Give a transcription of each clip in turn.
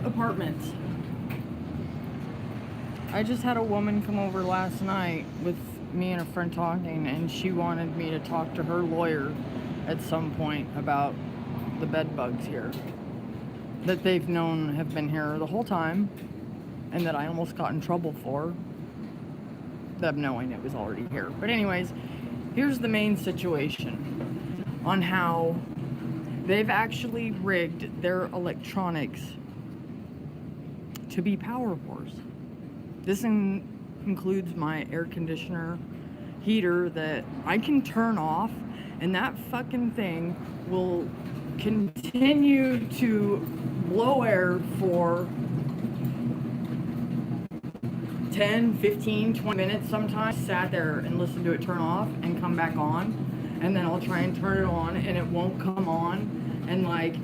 apartments. I just had a woman come over last night with me and a friend talking, and she wanted me to talk to her lawyer at some point about the bed bugs here that they've known have been here the whole time, and that I almost got in trouble for them knowing it was already here. But anyways, here's the main situation on how they've actually rigged their electronics to be power whores. This includes my air conditioner heater that I can turn off, and that fucking thing will continue to blow air for 10, 15, 20 minutes sometimes. Sat there and listened to it turn off and come back on, and then I'll try and turn it on and it won't come on, and like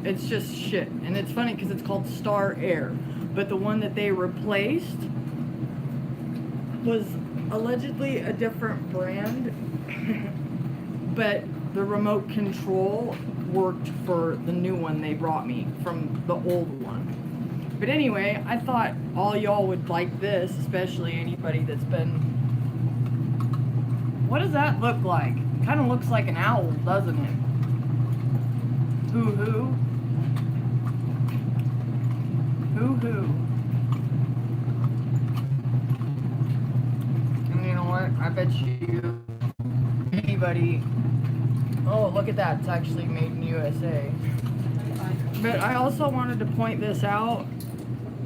it's just shit. And it's funny because it's called Star Air, but the one that they replaced was allegedly a different brand, but the remote control worked for the new one they brought me from the old one. But anyway, I thought all y'all would like this, especially anybody that's been... What does that look like? Kind of looks like an owl, doesn't it? Hoo-hoo. Hoo-hoo. And you know what? I bet you anybody... Oh, look at that. It's actually made in USA. But I also wanted to point this out.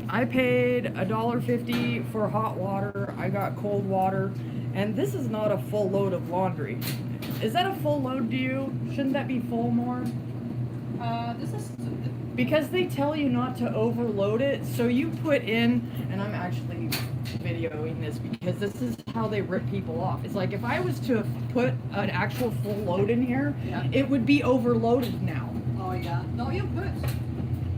I paid $1.50 for hot water. I got cold water. And this is not a full load of laundry. Is that a full load to you? Shouldn't that be full more? This is... Because they tell you not to overload it. So you put in, and I'm actually videoing this because this is how they rip people off. It's like if I was to put an actual full load in here, Yeah. it would be overloaded now. Oh yeah. No, you're good.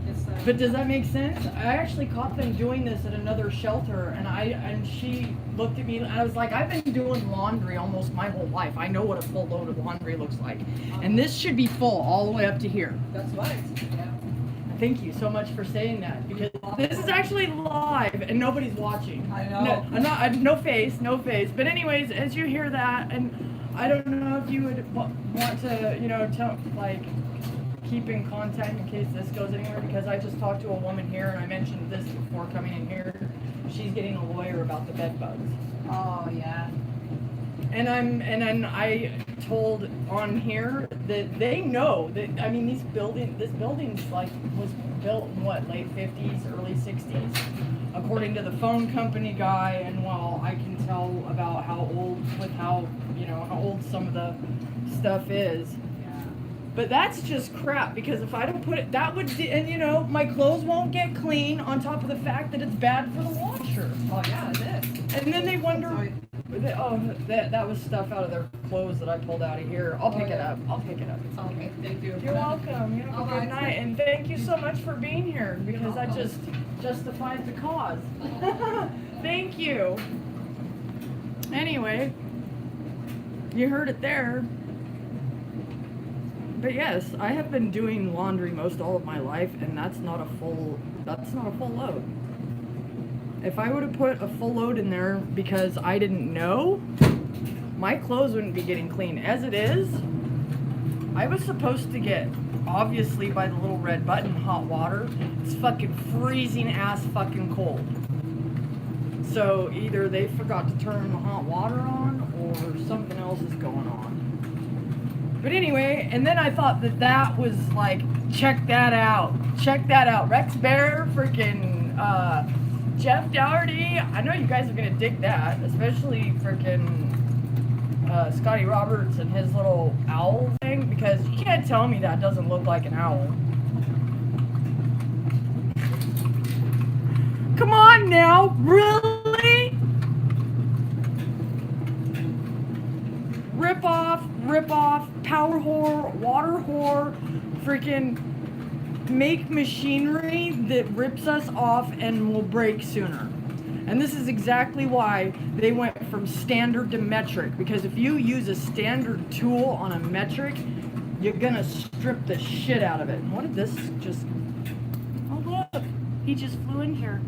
It's, But does that make sense? I actually caught them doing this at another shelter, and she looked at me, and I was like, I've been doing laundry almost my whole life. I know what a full load of laundry looks like. And this should be full all the way up to here. That's right. Yeah. Thank you so much for saying that, because this is actually live and nobody's watching. I know. No, no face. But anyways, as you hear that, and I don't know if you would want to, keep in contact in case this goes anywhere, because I just talked to a woman here, and I mentioned this before coming in here. She's getting a lawyer about the bed bugs. Oh yeah. And then I told on here that they know that, I mean, this building's like was built in what, late 50s, early 60s, according to the phone company guy. And well, I can tell about how old some of the stuff is. Yeah. But that's just crap, because if I don't put it, that would, and my clothes won't get clean, on top of the fact that it's bad for the washer. Oh yeah, it is. And then they wonder, Sorry. that was stuff out of their clothes that I pulled out of here. I'll pick it up. It's Okay, thank you. You're welcome. You have a Alright. good night, and thank you so much for being here, because that welcome. just justifies the cause. Thank you. Anyway, you heard it there. But yes, I have been doing laundry most all of my life, and that's not a full load. If I would have put a full load in there because I didn't know, my clothes wouldn't be getting clean. As it is, I was supposed to get, obviously by the little red button, hot water. It's fucking freezing ass fucking cold. So either they forgot to turn the hot water on, or something else is going on. But anyway, and then I thought that was like, check that out. Rex Bear, freaking, Jeff Dougherty. I know you guys are gonna dig that, especially freaking Scotty Roberts and his little owl thing, because you can't tell me that doesn't look like an owl. Come on now, really? Rip off, power whore, water whore, freaking make machinery that rips us off and will break sooner. And this is exactly why they went from standard to metric, because if you use a standard tool on a metric, you're gonna strip the shit out of it. And what did this just... Oh look, He just flew in here.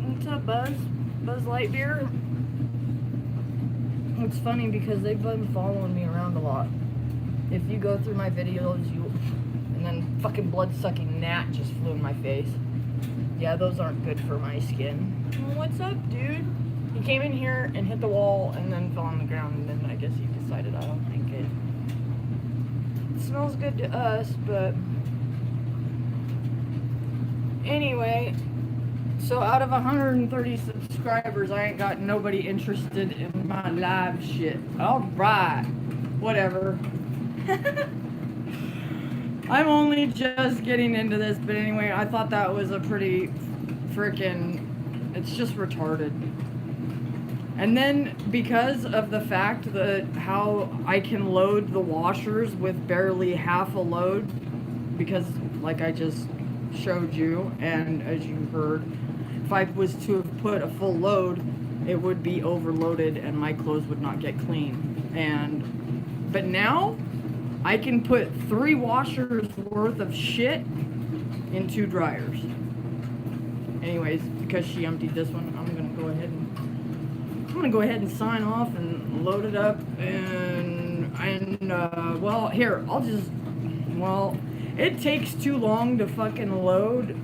What's up, Buzz? Buzz Lightyear? It's funny because they've been following me around a lot. If you go through my videos, and then fucking blood-sucking gnat just flew in my face. Yeah, those aren't good for my skin. Well, what's up, dude? He came in here and hit the wall and then fell on the ground, and then I guess he decided I don't think it smells good to us, but anyway, so out of 130 subscribers, I ain't got nobody interested in my live shit. Alright, whatever. I'm only just getting into this, but anyway, I thought that was a pretty freaking, it's just retarded. And then because of the fact that how I can load the washers with barely half a load, because like I just showed you, and as you heard, if I was to have put a full load, it would be overloaded and my clothes would not get clean. But now I can put 3 washers worth of shit in 2 dryers. Anyways, because she emptied this one, I'm gonna go ahead and sign off and load it up, and well, here, well, it takes too long to fucking load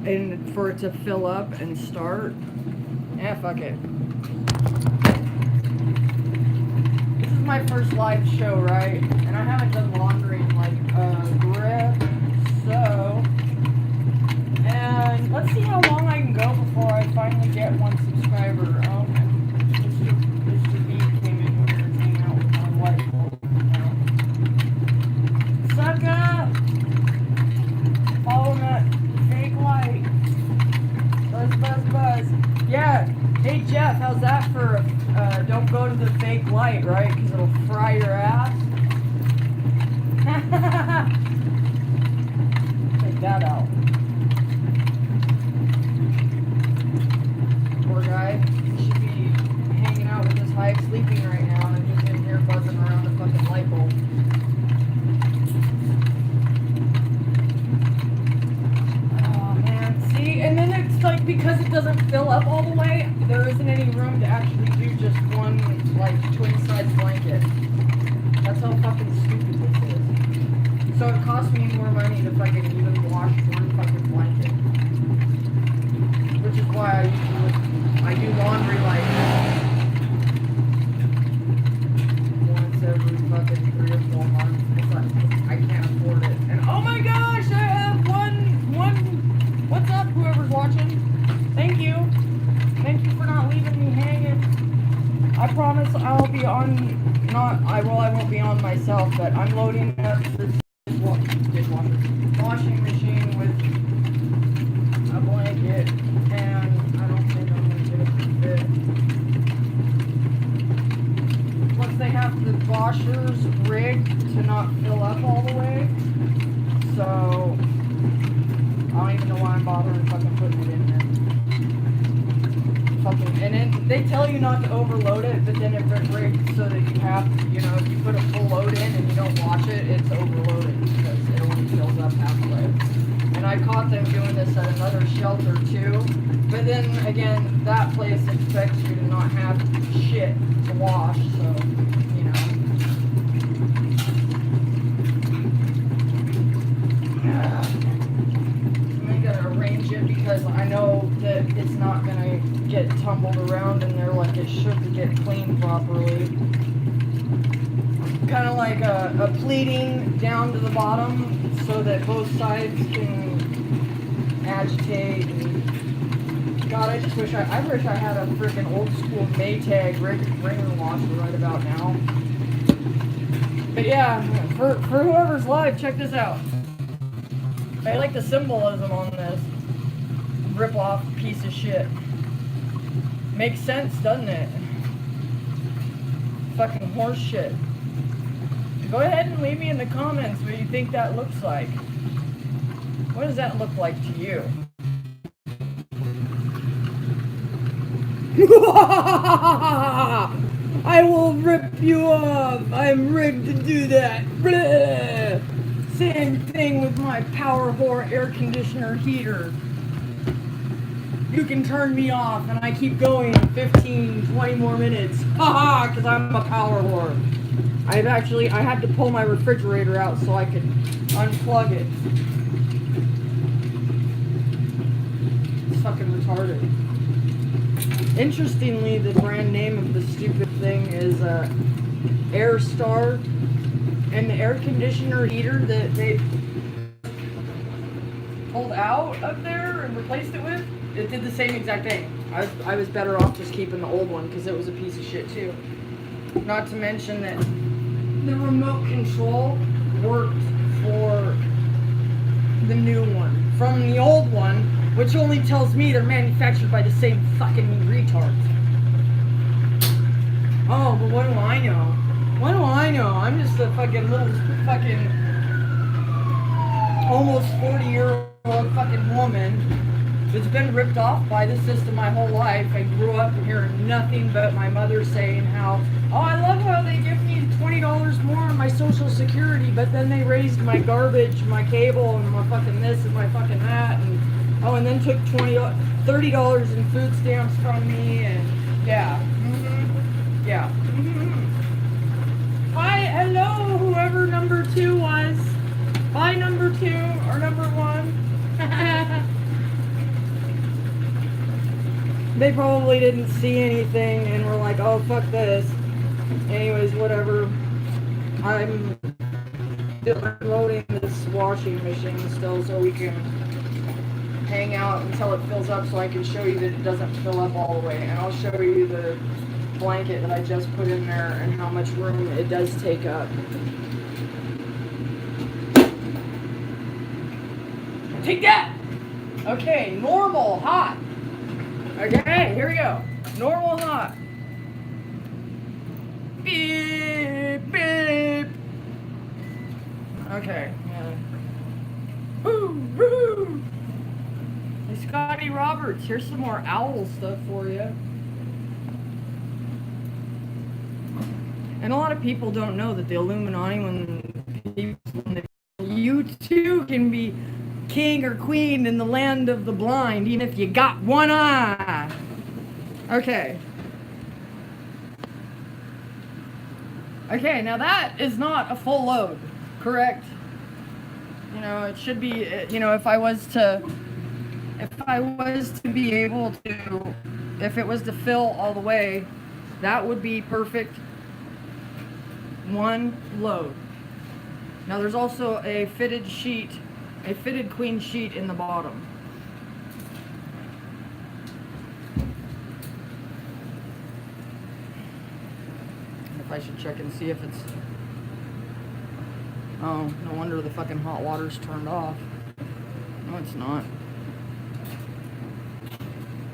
and for it to fill up and start. Yeah, fuck it. This is my first live show, right? And I haven't done laundry in like a grip, so. And let's see how long I can go before I finally get 1 subscriber. Mr. B came in here and hanging out with my wife. Sucker! Follow that fake light. Buzz, buzz, buzz. Yeah. Hey, Jeff, how's that for don't go to the fake light, right? Because it'll fry your ass. Take that out. Poor guy. He should be hanging out with his hive sleeping right now and just in here buzzing around the fucking light bulb. Oh man, see, and then it's like because it doesn't fill up all the way, there isn't any room to actually do just one like twin size blanket. That's how fucking stupid this is. So it costs me more money to fucking even wash one fucking blanket. Which is why I do laundry like once every fucking 3 or 4 months. It's like, I can't afford it. And oh my gosh, I have one, what's up, whoever's watching? Thank you. Thank you for not leaving me hanging. I promise I'll be on, I won't be on myself, but I'm loading up this dishwasher, washing machine with a blanket, and I don't think I'm going to get it to fit. Plus they have the washers rigged to not fill up all the way, so I don't even know why I'm bothering fucking putting it in there. And then they tell you not to overload it, but then it's rigged so that you have, if you put a full load in and you don't wash it, it's overloaded because it only fills up halfway. And I caught them doing this at another shelter too, but then again, that place expects you to not have shit to wash, so, I'm gonna arrange it because I know that it's not gonna get tumbled around in there like it should to get cleaned properly. Kind of like a pleating down to the bottom so that both sides can agitate. And God, I wish I had a freaking old school Maytag ringer washer right about now. But yeah, for whoever's live, check this out. I like the symbolism on this rip-off piece of shit. Makes sense, doesn't it? Fucking horse shit. Go ahead and leave me in the comments what you think that looks like. What does that look like to you? I will rip you off. I'm rigged to do that. Blah. Same thing with my PowerHore air conditioner heater. You can turn me off and I keep going 15, 20 more minutes. Haha, because I'm a power whore. I had to pull my refrigerator out so I could unplug it. It's fucking retarded. Interestingly, the brand name of the stupid thing is Airstar. And the air conditioner heater that they pulled out of there and replaced it with, it did the same exact thing. I was better off just keeping the old one because it was a piece of shit too. Not to mention that the remote control worked for the new one from the old one, which only tells me they're manufactured by the same fucking retards. Oh, but what do I know? What do I know? I'm just a fucking little fucking almost 40-year-old fucking woman that's been ripped off by the system my whole life. I grew up hearing nothing but my mother saying how, oh, I love how they give me $20 more on my Social Security, but then they raised my garbage, my cable, and my fucking this and my fucking that, and oh, and then took $30 in food stamps from me, and yeah, yeah. Hi, hello, whoever number 2 was. Bye, number 2 or number 1. They probably didn't see anything and were like, oh, fuck this. Anyways, whatever. I'm still unloading this washing machine still so we can hang out until it fills up so I can show you that it doesn't fill up all the way. And I'll show you the blanket that I just put in there and how much room it does take up. Take that! Okay, normal, hot. Okay, here we go. Normal, hot. Beep, beep. Okay, yeah. Woo, woo. Hey, Scotty Roberts, here's some more owl stuff for you. And a lot of people don't know that the Illuminati, you too can be king or queen in the land of the blind, even if you got one eye. Okay. Okay, now that is not a full load, correct? You know, it should be, you know, if I was to be able to, if it was to fill all the way, that would be perfect. One load. Now there's also a fitted sheet, a fitted queen sheet in the bottom. If I should check and see if it's, oh, no wonder the fucking hot water's turned off. No, it's not.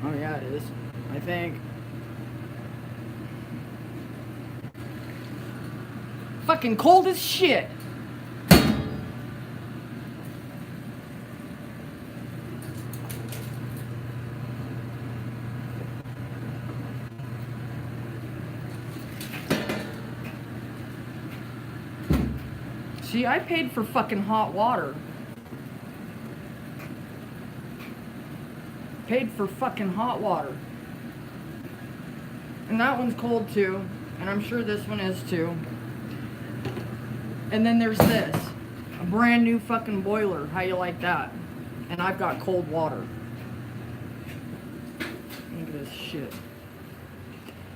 Oh yeah, it is, I think. Fucking cold as shit. See, I paid for fucking hot water. Paid for fucking hot water. And that one's cold too. And I'm sure this one is too. And then there's this. A brand new fucking boiler. How you like that? And I've got cold water. Look at this shit.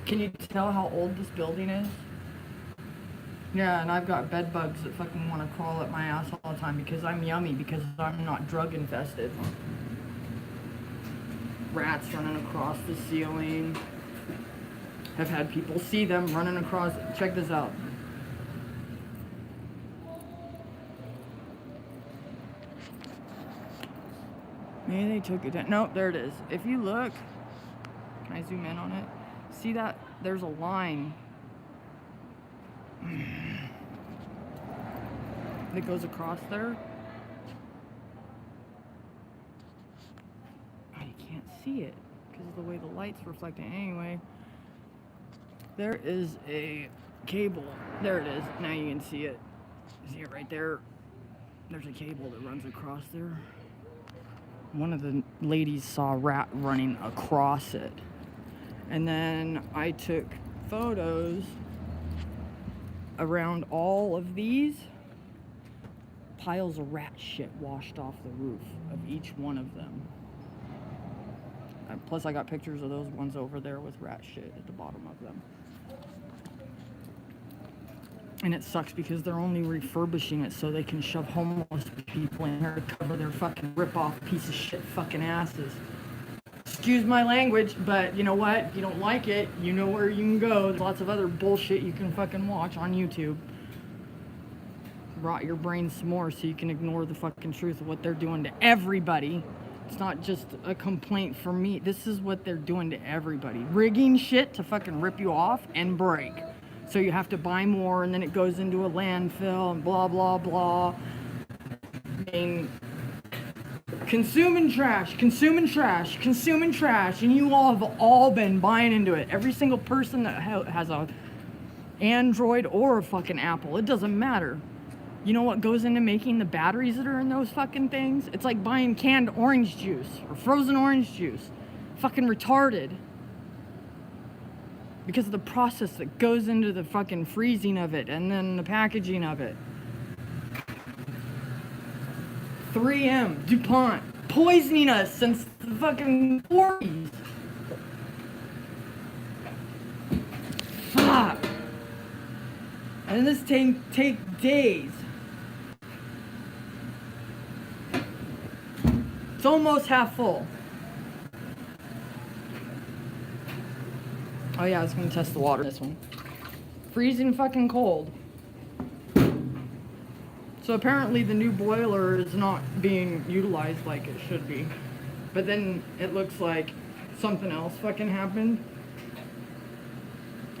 Can you tell how old this building is? Yeah, and I've got bed bugs that fucking want to crawl up my ass all the time because I'm yummy, because I'm not drug infested. Rats running across the ceiling. I've had people see them running across. Check this out. Maybe they took it down. Nope, there it is. If you look, can I zoom in on it? See that? There's a line that goes across there. Oh, you can't see it because of the way the light's reflecting. Anyway, there is a cable. There it is. Now you can see it. See it right there. There's a cable that runs across there. One of the ladies saw a rat running across it. And then I took photos around all of these. Piles of rat shit washed off the roof of each one of them. Plus I got pictures of those ones over there with rat shit at the bottom of them. And it sucks because they're only refurbishing it so they can shove homeless people in here to cover their fucking rip-off piece of shit fucking asses. Excuse my language, but you know what? If you don't like it, you know where you can go. There's lots of other bullshit you can fucking watch on YouTube. Rot your brain some more so you can ignore the fucking truth of what they're doing to everybody. It's not just a complaint for me. This is what they're doing to everybody. Rigging shit to fucking rip you off and break. So you have to buy more, and then it goes into a landfill, and blah, blah, blah. I mean, consuming trash, and you all have all been buying into it. Every single person that has a Android or a fucking Apple, it doesn't matter. You know what goes into making the batteries that are in those fucking things? It's like buying canned orange juice or frozen orange juice. Fucking retarded. Because of the process that goes into the fucking freezing of it and then the packaging of it. 3M, DuPont, poisoning us since the fucking 40s. Fuck. And this take days. It's almost half full. Oh yeah, I was gonna test the water in this one. Freezing fucking cold. So apparently the new boiler is not being utilized like it should be. But then it looks like something else fucking happened.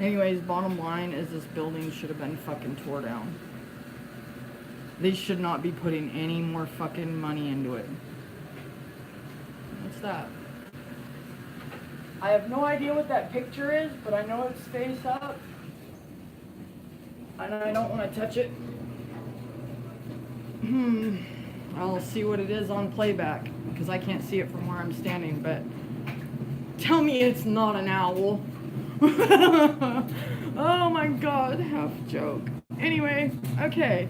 Anyways, bottom line is this building should have been fucking tore down. They should not be putting any more fucking money into it. What's that? I have no idea what that picture is, but I know it's face up. And I don't want to touch it. I'll see what it is on playback, because I can't see it from where I'm standing, but tell me it's not an owl. Oh my god, half joke. Anyway, okay.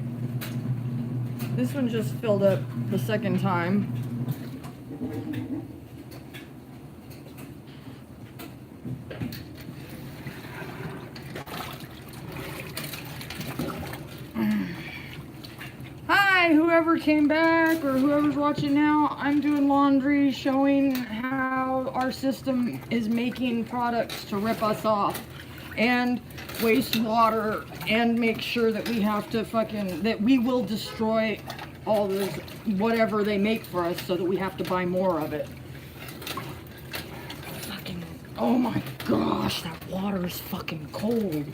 This one just filled up the second time. Hi, whoever came back or whoever's watching now. I'm doing laundry showing how our system is making products to rip us off and waste water and make sure that we have to that we will destroy all this whatever they make for us so that we have to buy more of it. Fucking, oh my gosh, that water is fucking cold.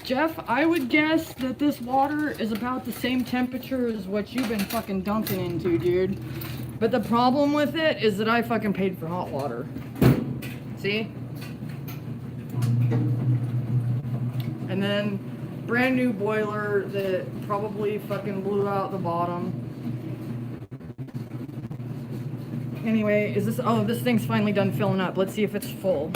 Jeff, I would guess that this water is about the same temperature as what you've been fucking dunking into, dude. But the problem with it is that I fucking paid for hot water. See? And then, brand new boiler that probably fucking blew out the bottom. Anyway, this thing's finally done filling up. Let's see if it's full.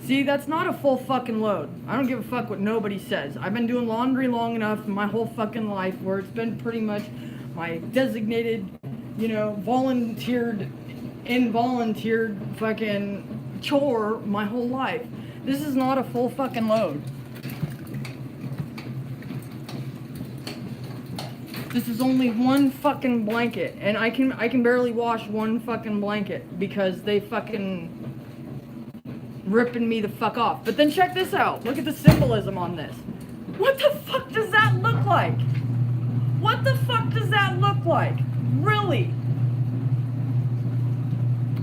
See, that's not a full fucking load. I don't give a fuck what nobody says. I've been doing laundry long enough in my whole fucking life where it's been pretty much my designated, volunteered, involunteered fucking chore my whole life. This is not a full fucking load. This is only one fucking blanket, and I can barely wash one fucking blanket because they fucking ripping me the fuck off. But then check this out. Look at the symbolism on this. What the fuck does that look like? What the fuck does that look like? Really?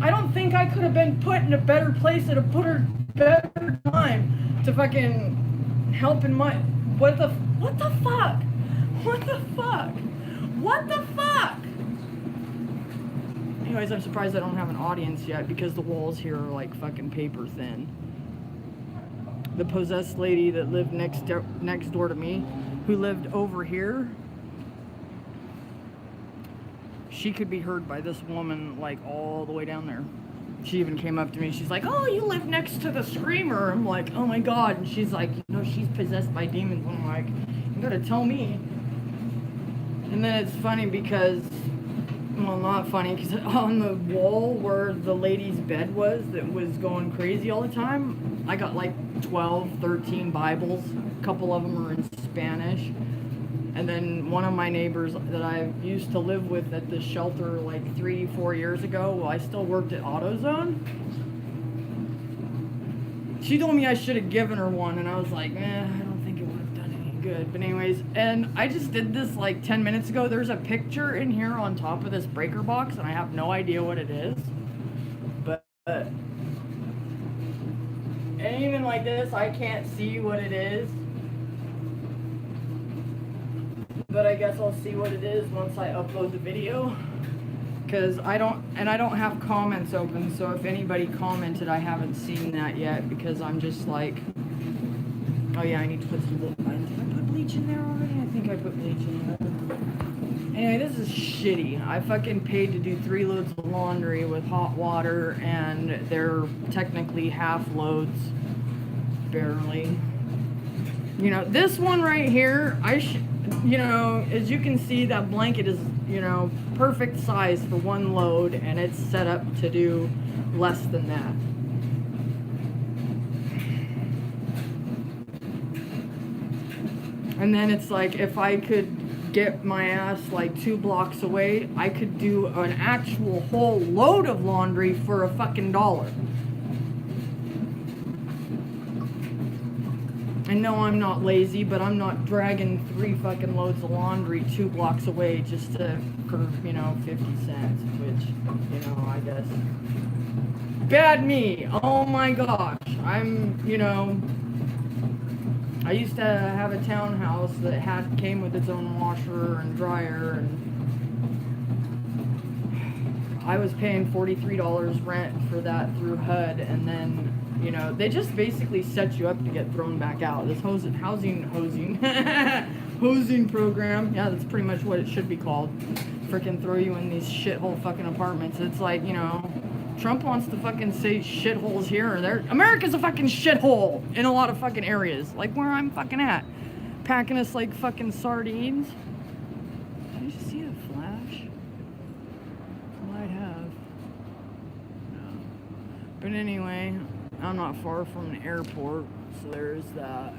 I don't think I could have been put in a better place at a better time to fucking help in my... What the fuck? What the fuck? What the fuck? Anyways, I'm surprised I don't have an audience yet because the walls here are like fucking paper thin. The possessed lady that lived next door to me, who lived over here, she could be heard by this woman like all the way down there. She even came up to me. She's like, "Oh, you live next to the screamer." I'm like, "Oh my god!" And she's like, "You know, she's possessed by demons." I'm like, "You gotta tell me." And then it's funny because, well, not funny, because on the wall where the lady's bed was that was going crazy all the time, I got like 12, 13 Bibles. A couple of them are in Spanish. And then one of my neighbors that I used to live with at the shelter like 3-4 years ago, well, I still worked at AutoZone. She told me I should have given her one, and I was like, I don't think it would have done any good. But anyways, and I just did this like 10 minutes ago. There's a picture in here on top of this breaker box, and I have no idea what it is. But and even like this, I can't see what it is. But I guess I'll see what it is once I upload the video, because I don't have comments open, so if anybody commented, I haven't seen that yet, because I'm just like, oh yeah, I need to put some, did I put bleach in there already? I think I put bleach in there. Anyway, this is shitty. I fucking paid to do 3 loads of laundry with hot water, and they're technically half loads, barely. You know, this one right here, you know, as you can see, that blanket is, you know, perfect size for 1 load, and it's set up to do less than that. And then it's like, if I could get my ass like 2 blocks away, I could do an actual whole load of laundry for a fucking $1. And no, I'm not lazy, but I'm not dragging 3 fucking loads of laundry 2 blocks away just to, for, you know, 50 cents, which, you know, I guess. Bad me. Oh my gosh. I'm, you know, I used to have a townhouse that came with its own washer and dryer, and I was paying $43 rent for that through HUD, and then, you know, they just basically set you up to get thrown back out. This hosing program, yeah, that's pretty much what it should be called. Freaking throw you in these shithole fucking apartments. It's like, you know, Trump wants to fucking say shitholes here or there. America's a fucking shithole in a lot of fucking areas, like where I'm fucking at, packing us like fucking sardines. Did you see the flash? Might have. No. But anyway, I'm not far from an airport, so there's that.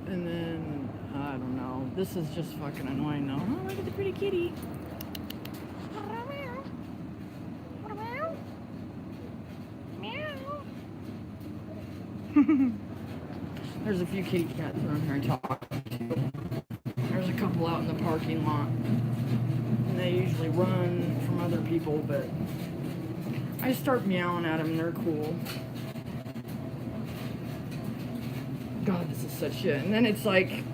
And then, I don't know. This is just fucking annoying though. Oh, look at the pretty kitty. There's a few kitty cats around here I talk to. There's a couple out in the parking lot. And they usually run from other people, but I start meowing at them and they're cool. God, this is such shit. And then it's like,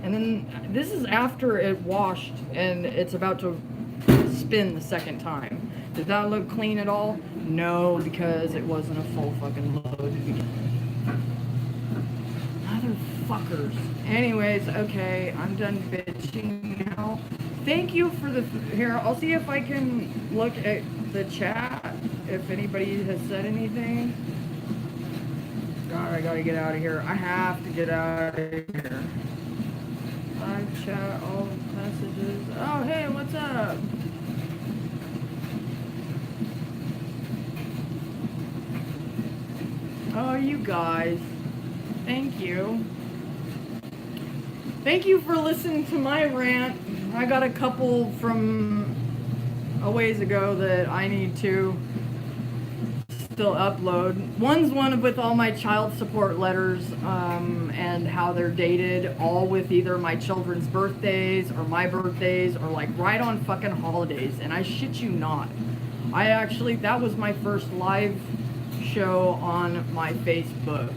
and then this is after it washed and it's about to spin the second time. Did that look clean at all? No, because it wasn't a full fucking load. Motherfuckers. Anyways, okay, I'm done bitching now. Thank you for the, here, I'll see if I can look at the chat, if anybody has said anything. God, I gotta get out of here. I have to get out of here. Live chat, all messages. Oh, hey, what's up? Oh, you guys. Thank you. Thank you for listening to my rant. I got a couple from a ways ago that I need to still upload. One's one with all my child support letters and how they're dated, all with either my children's birthdays or my birthdays or like right on fucking holidays. And I shit you not. That was my first live show on my Facebook,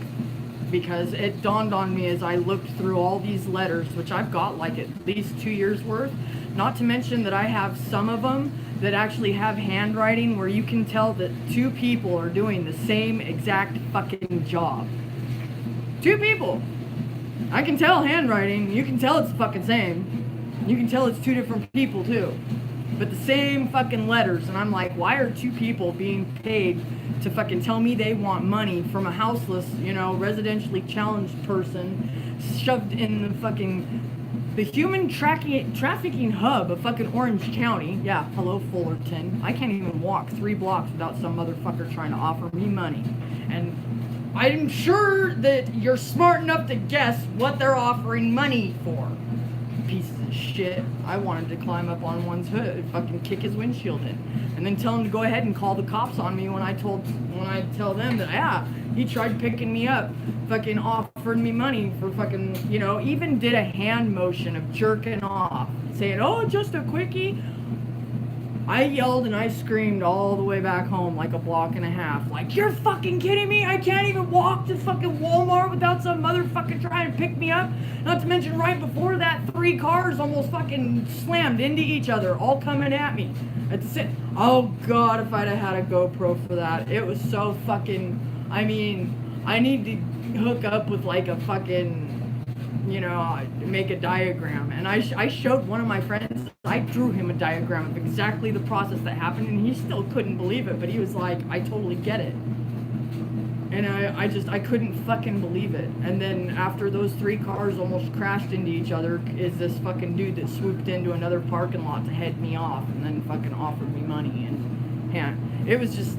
because it dawned on me as I looked through all these letters, which I've got like at least 2 years worth, not to mention that I have some of them that actually have handwriting where you can tell that 2 people are doing the same exact fucking job. 2 people. I can tell handwriting, you can tell it's the fucking same. You can tell it's two different people too. But the same fucking letters. And I'm like, why are two people being paid to fucking tell me they want money from a houseless, residentially challenged person shoved in the human trafficking hub of fucking Orange County? Yeah, hello Fullerton. I can't even walk 3 blocks without some motherfucker trying to offer me money. And I'm sure that you're smart enough to guess what they're offering money for. Pieces of shit. I wanted to climb up on one's hood and fucking kick his windshield in. And then tell him to go ahead and call the cops on me when I tell them that, yeah, he tried picking me up, fucking offered me money for fucking, even did a hand motion of jerking off, saying, oh, just a quickie. I yelled and I screamed all the way back home like a block and a half. Like, you're fucking kidding me? I can't even walk to fucking Walmart without some motherfucker trying to pick me up. Not to mention right before that, 3 cars almost fucking slammed into each other, all coming at me. Oh God, if I'd have had a GoPro for that. It was so fucking, I need to hook up with like a fucking, make a diagram. And I showed one of my friends, I drew him a diagram of exactly the process that happened, and he still couldn't believe it, but he was like, I totally get it. And I couldn't fucking believe it. And then after those 3 cars almost crashed into each other is this fucking dude that swooped into another parking lot to head me off and then fucking offered me money. And yeah, it was just,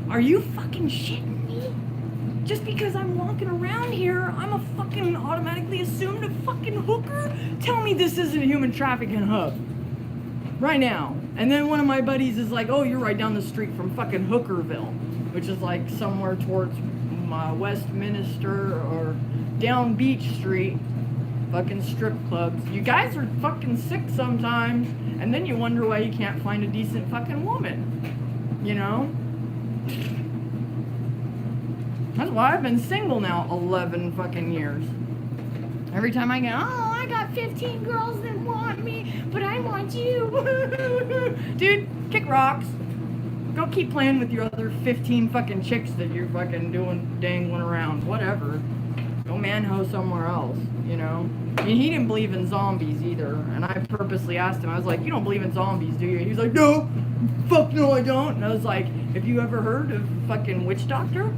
are you fucking shitting me? Just because I'm walking around here, I'm a fucking automatically assumed a fucking hooker? Tell me this isn't a human trafficking hub. Right now. And then one of my buddies is like, oh, you're right down the street from fucking Hookerville, which is like somewhere towards Westminster or down Beach Street. Fucking strip clubs. You guys are fucking sick sometimes, and then you wonder why you can't find a decent fucking woman. That's why I've been single now 11 fucking years. Every time I go, oh, I got 15 girls that want me, but I want you. Dude, kick rocks. Go keep playing with your other 15 fucking chicks that you're fucking dangling around. Whatever. Go man-ho somewhere else, And he didn't believe in zombies either. And I purposely asked him, I was like, you don't believe in zombies, do you? He was like, no. Fuck no, I don't. And I was like, have you ever heard of fucking witch doctor?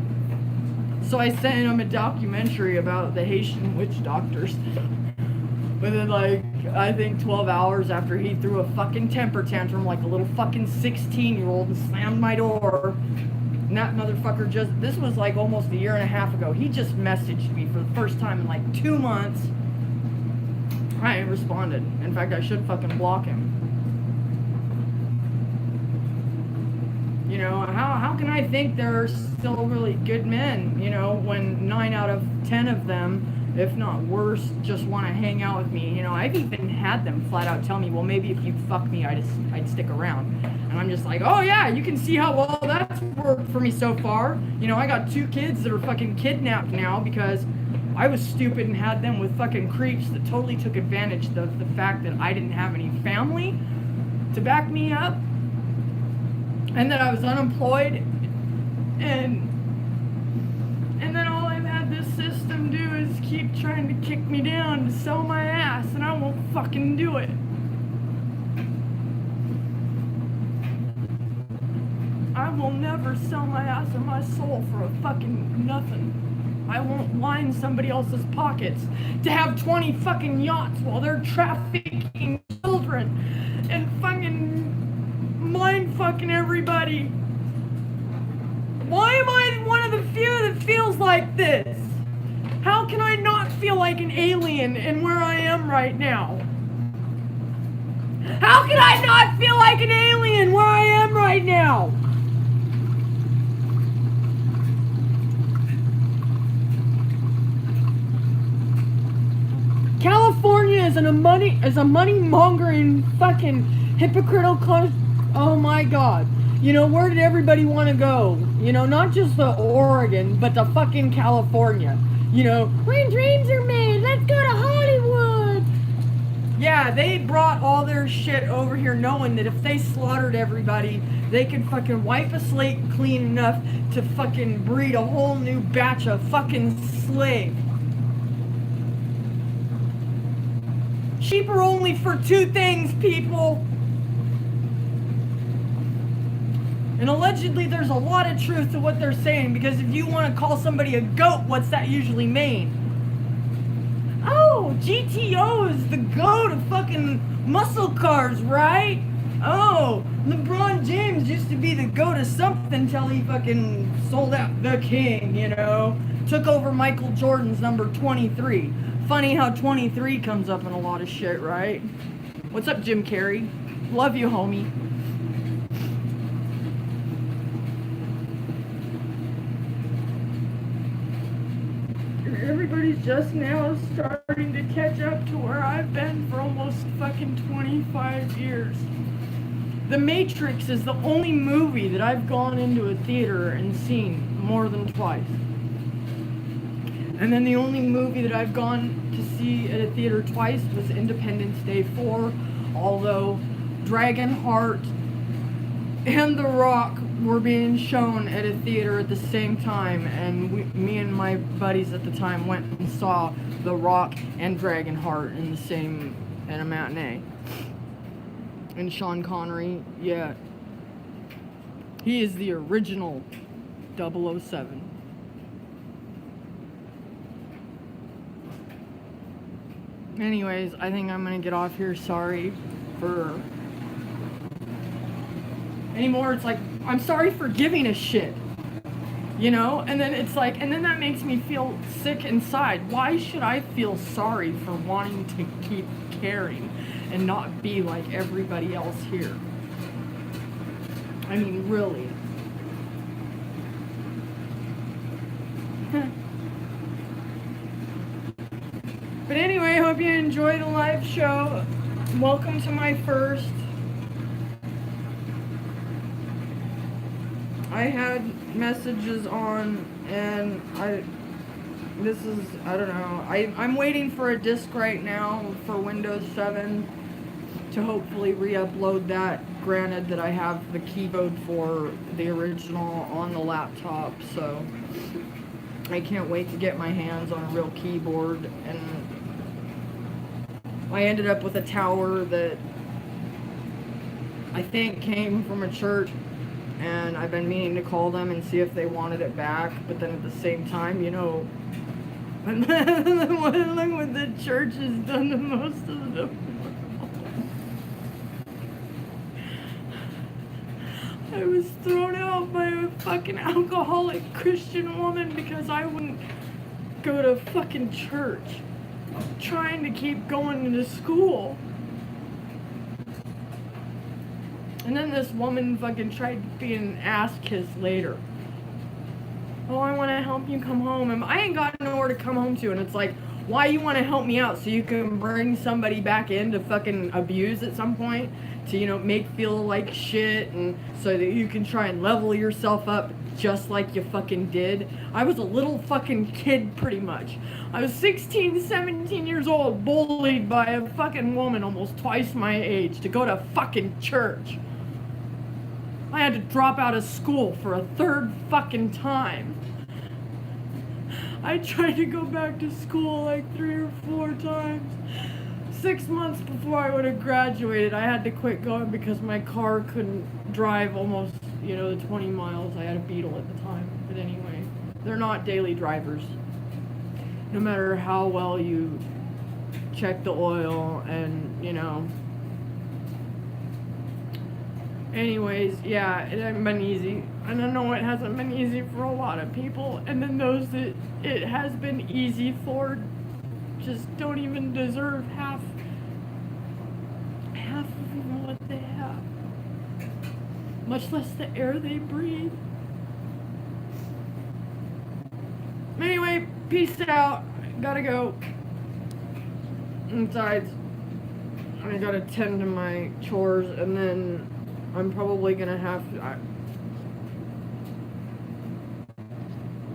So I sent him a documentary about the Haitian witch doctors. But then, I think 12 hours after he threw a fucking temper tantrum like a little fucking 16-year-old and slammed my door, and that motherfucker this was like almost a year and a half ago, he just messaged me for the first time in like 2 months. I ain't responded. In fact, I should fucking block him. How can I think they're still really good men, when 9 out of 10 of them, if not worse, just want to hang out with me. I've even had them flat out tell me, well, maybe if you fuck me, I'd stick around. And I'm just like, oh yeah, you can see how well that's worked for me so far. I got 2 kids that are fucking kidnapped now because I was stupid and had them with fucking creeps that totally took advantage of the fact that I didn't have any family to back me up. And that I was unemployed, and then all I've had this system do is keep trying to kick me down to sell my ass, and I won't fucking do it. I will never sell my ass or my soul for a fucking nothing. I won't line somebody else's pockets to have 20 fucking yachts while they're trafficking children and fucking mind fucking everybody. Why am I one of the few that feels like this? How can I not feel like an alien in where I am right now? How can I not feel like an alien where I am right now? California is a money mongering fucking hypocritical. Oh my God. Where did everybody want to go? Not just the Oregon, but the fucking California. Where dreams are made. Let's go to Hollywood. Yeah, they brought all their shit over here knowing that if they slaughtered everybody, they could fucking wipe a slate clean enough to fucking breed a whole new batch of fucking slaves. Sheep are only for two things, people. And allegedly there's a lot of truth to what they're saying, because if you want to call somebody a goat, what's that usually mean? Oh, GTO is the goat of fucking muscle cars, right? Oh, LeBron James used to be the goat of something until he fucking sold out the king, you know? Took over Michael Jordan's number 23. Funny how 23 comes up in a lot of shit, right? What's up, Jim Carrey? Love you, homie. Everybody's just now starting to catch up to where I've been for almost fucking 25 years. The Matrix is the only movie that I've gone into a theater and seen more than twice. And then the only movie that I've gone to see at a theater twice was Independence Day 4, although Dragonheart and The Rock were being shown at a theater at the same time, and me and my buddies at the time went and saw The Rock and Dragonheart in a matinee. And Sean Connery, yeah, he is the original 007. Anyways, I think I'm gonna get off here. Sorry for anymore. It's like, I'm sorry for giving a shit, you know? And then it's like, and then that makes me feel sick inside. Why should I feel sorry for wanting to keep caring and not be like everybody else here? I mean, really. But anyway, hope you enjoy the live show. Welcome to my first. I had messages on, and I don't know. I'm waiting for a disc right now for Windows 7 to hopefully re-upload that. Granted that I have the keyboard for the original on the laptop, so I can't wait to get my hands on a real keyboard. And I ended up with a tower that I think came from a church, and I've been meaning to call them and see if they wanted it back, but then at the same time, you know, look what the church has done to most of the world. I was thrown out by a fucking alcoholic Christian woman because I wouldn't go to fucking church, trying to keep going to school. And then this woman fucking tried to be an ass kiss later. Oh, I want to help you come home. And I ain't got nowhere to come home to. And it's like, why you want to help me out? So you can bring somebody back in to fucking abuse at some point? To, you know, make feel like shit, and so that you can try and level yourself up just like you fucking did. I was a little fucking kid, pretty much. I was 16, 17 years old, bullied by a fucking woman almost twice my age to go to fucking church. I had to drop out of school for a third fucking time. I tried to go back to school like 3 or 4 times. 6 months before I would have graduated, I had to quit going because my car couldn't drive almost, you know, the 20 miles. I had a Beetle at the time. But anyway, they're not daily drivers. No matter how well you check the oil and, you know. Anyways, yeah, it hasn't been easy. And I know it hasn't been easy for a lot of people. And then those that it has been easy for just don't even deserve half of what they have, much less the air they breathe. Anyway, peace out. Gotta go. Besides, I gotta tend to my chores, and then I'm probably gonna have to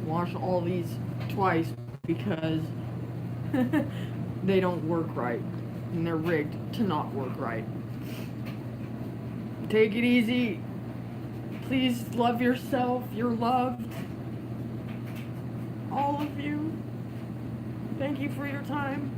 wash all these twice because they don't work right, and they're rigged to not work right. Take it easy. Please love yourself. You're loved. All of you. Thank you for your time.